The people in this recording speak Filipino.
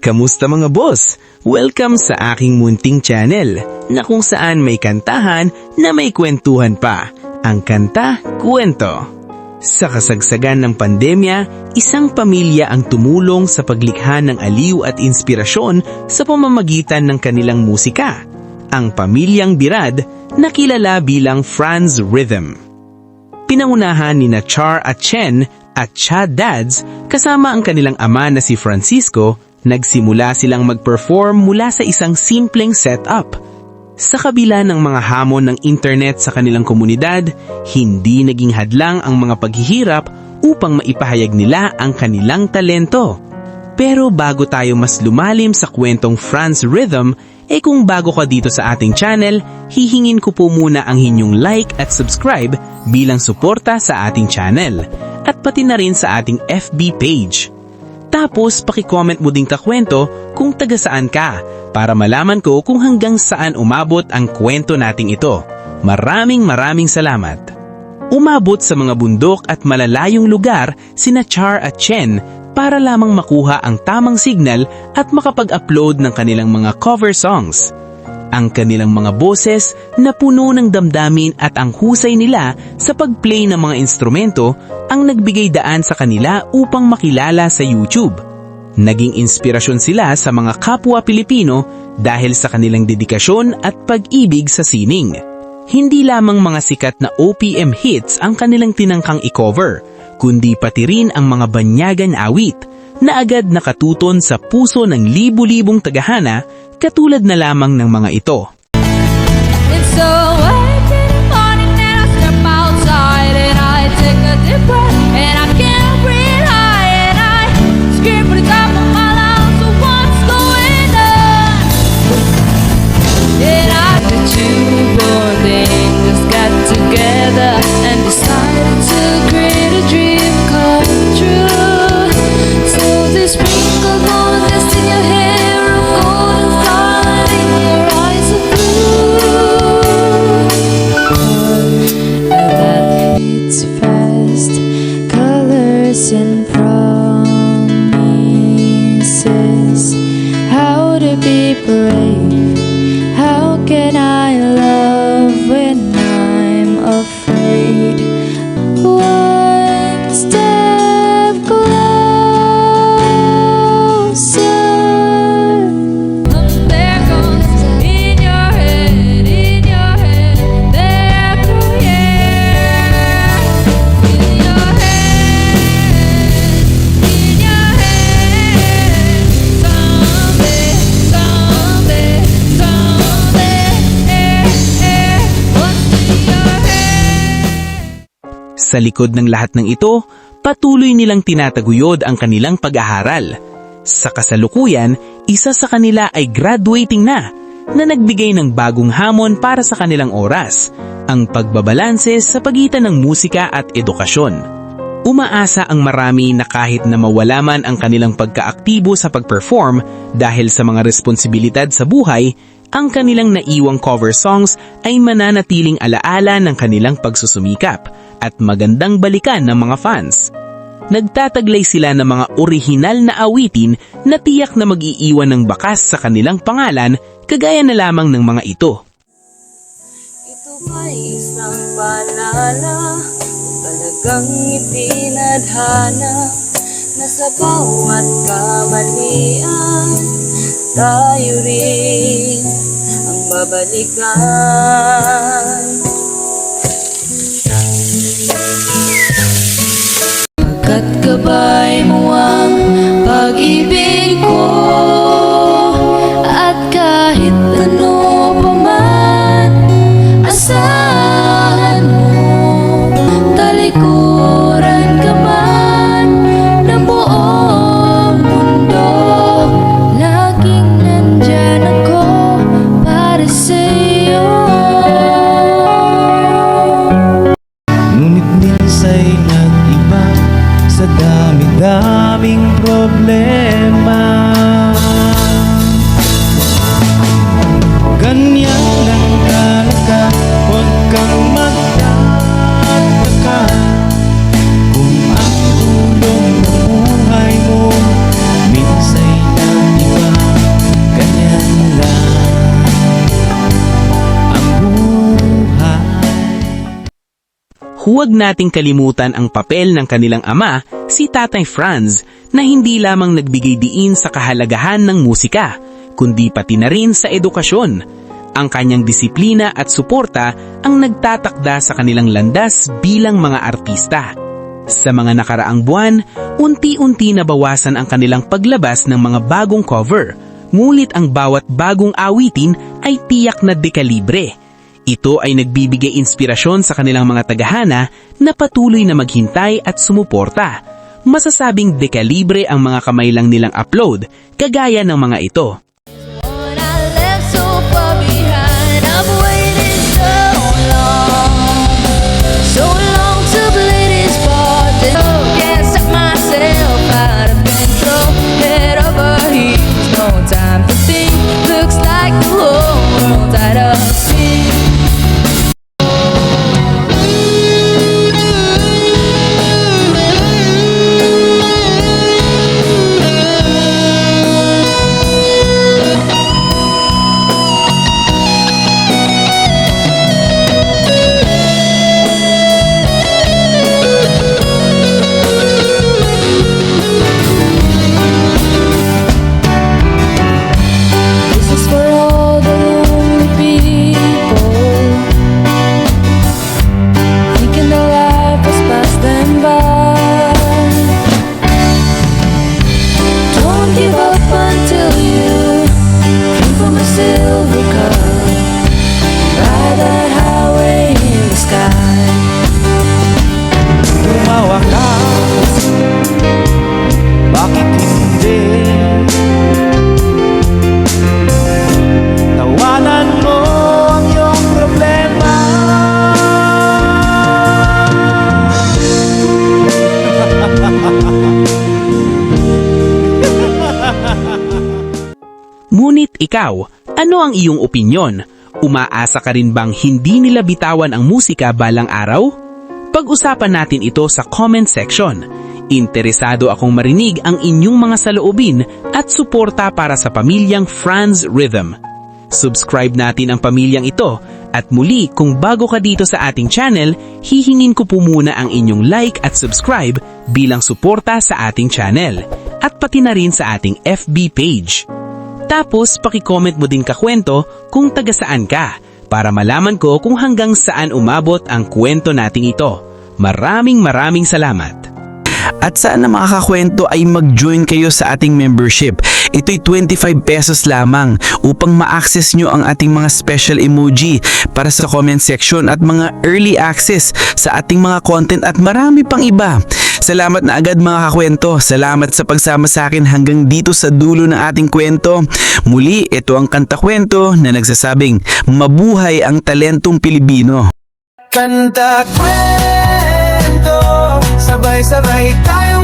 Kamusta mga boss? Welcome sa aking munting channel na kung saan may kantahan na may kwentuhan pa. Ang kanta, kwento. Sa kasagsagan ng pandemya, isang pamilya ang tumulong sa paglikha ng aliw at inspirasyon sa pamamagitan ng kanilang musika. Ang pamilyang Birad na kilala bilang Franz Rhythm. Pinangunahan ni Char at Chen at Cha Dads kasama ang kanilang ama na si Francisco. Nagsimula silang mag-perform mula sa isang simpleng setup. Sa kabila ng mga hamon ng internet sa kanilang komunidad, hindi naging hadlang ang mga paghihirap upang maipahayag nila ang kanilang talento. Pero bago tayo mas lumalim sa kwentong Franz Rhythm, kung bago ka dito sa ating channel, hihingin ko po muna ang inyong like at subscribe bilang suporta sa ating channel at pati na rin sa ating FB page. Tapos paki-comment mo ding kakwento kung taga saan ka para malaman ko kung hanggang saan umabot ang kwento nating ito. Maraming salamat. Umabot sa mga bundok at malalayong lugar sina Char at Chen para lamang makuha ang tamang signal at makapag-upload ng kanilang mga cover songs. Ang kanilang mga boses na puno ng damdamin at ang husay nila sa pag-play ng mga instrumento ang nagbigay daan sa kanila upang makilala sa YouTube. Naging inspirasyon sila sa mga kapwa Pilipino dahil sa kanilang dedikasyon at pag-ibig sa sining. Hindi lamang mga sikat na OPM hits ang kanilang tinangkang i-cover, kundi pati rin ang mga banyagan awit na agad nakatuton sa puso ng libu-libong tagahana katulad na lamang ng mga ito. It's so late in the morning and I step outside and I take a deep breath and I can't breathe high and I scream for the top of my lungs. So what's going on? And I the two born angels got together and decided to create a dream come true. So they sprinkle gold dust in your hair of golden starlight in your eyes of blue. That it's fast, colors and promises. How to be brave? How can I love when I'm afraid? One step closer. There goes in your head, there through yeah. In your head, someday, what's in your head? Sa likod ng lahat ng ito, patuloy nilang tinataguyod ang kanilang pag-aaral. Sa kasalukuyan, isa sa kanila ay graduating na nagbigay ng bagong hamon para sa kanilang oras, ang pagbabalanse sa pagitan ng musika at edukasyon. Umaasa ang marami na kahit na mawala man ang kanilang pagkaaktibo sa pag-perform dahil sa mga responsibilidad sa buhay, ang kanilang naiwang cover songs ay mananatiling alaala ng kanilang pagsusumikap at magandang balikan ng mga fans. Nagtataglay sila ng mga orihinal na awitin na tiyak na mag-iiwan ng bakas sa kanilang pangalan kagaya na lamang ng mga ito. Ito ba'y isang paalala kung talagang itinadhana na sa bawat kamalian tayo rin ang babalikan. Pagkat gabay mo ang pag-ibig ko at kahit ano pa man asahan mo, talikuran ka man ng buong mundo, laging nandyan ako para sa'yo. Ngunit minsa'y nag-iba sa dami-daming Huwag nating kalimutan ang papel ng kanilang ama, si Tatay Franz, na hindi lamang nagbigay diin sa kahalagahan ng musika, kundi pati na rin sa edukasyon. Ang kanyang disiplina at suporta ang nagtatakda sa kanilang landas bilang mga artista. Sa mga nakaraang buwan, unti-unti nabawasan ang kanilang paglabas ng mga bagong cover, ngunit ang bawat bagong awitin ay tiyak na dekalibre. Ito ay nagbibigay inspirasyon sa kanilang mga tagahana na patuloy na maghintay at sumuporta. Masasabing dekalibre ang mga kamay lang nilang upload, kagaya ng mga ito. When I left so far behind, I've waited so long to play this part. Can't set myself out of control, head over heels, no time to think. Looks like the whole world's out of sync. This is for all the lonely people, thinking their life has passed them by. Don't give up until you drink from a silver cup, ride that highway in the sky. Lumawakas, bakit hindi? Tawanan mo ang iyong problema. Ngunit ikaw, ano ang iyong opinyon? Umaasa ka rin bang hindi nila bitawan ang musika balang araw? Pag-usapan natin ito sa comment section. Interesado akong marinig ang inyong mga saloobin at suporta para sa pamilyang Franz Rhythm. Subscribe natin ang pamilyang ito at muli kung bago ka dito sa ating channel, hihingin ko po muna ang inyong like at subscribe bilang suporta sa ating channel at pati na rin sa ating FB page. Tapos paki-comment mo din kakwento kung taga saan ka para malaman ko kung hanggang saan umabot ang kwento nating ito. Maraming salamat. At sana mga kakwento ay mag-join kayo sa ating membership. Ito'y 25 pesos lamang upang ma-access nyo ang ating mga special emoji para sa comment section at mga early access sa ating mga content at marami pang iba. Salamat na agad mga kakwento. Salamat sa pagsama sa akin hanggang dito sa dulo ng ating kwento. Muli, ito ang kanta kwento na nagsasabing mabuhay ang talentong Pilipino. Kanta kwento, sabay-sabay tayo